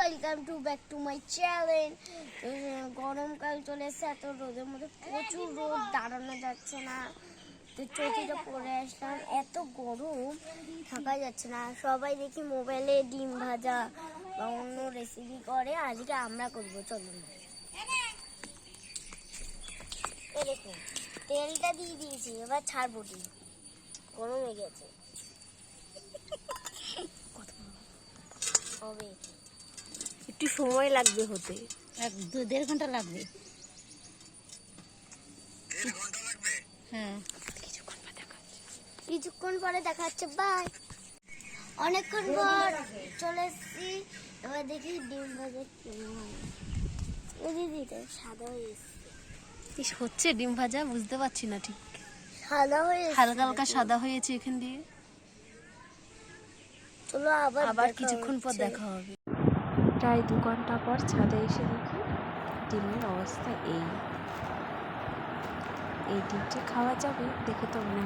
Welcome to back to my channel. গরমকাল চলে এসেছে, এত রোদের মধ্যে প্রচুর রোদ, দাঁড়ানো যাচ্ছে না। তো চটিটা পরে আসলাম, এত গরম থাকা যাচ্ছে না। সবাই দেখি মোবাইলে ডিম ভাজা বা অন্য রেসিপি করে, আজকে আমরা করবো। চলুন, দেখুন তেলটা দিয়ে দিয়েছি, এবার ছাড়বো। ডিম গরম হয়ে গেছে, হবে একটু সময় লাগবে হতে, 1-2-1.5 ঘন্টা লাগবে। হ্যাঁ, কিছুক্ষণ পরে দেখা যাচ্ছে। বাই। অনেকক্ষণ পর চলে এসেছি, এবার দেখি ডিম ভাজা দিদিটা সাদা হয়ে এসছে। হচ্ছে ডিম ভাজা বুঝতে পারছি না ঠিক, সাদা হয়ে এসছে, হালকা হালকা সাদা হয়েছে এখান দিয়ে। চলো আবার কিছুক্ষণ পর দেখা হবে। প্রায় 2 ঘন্টা পর ছাদে এসে দেখি ডিমের অবস্থা এই ডিমটা খাওয়া যাবে দেখে তো মনে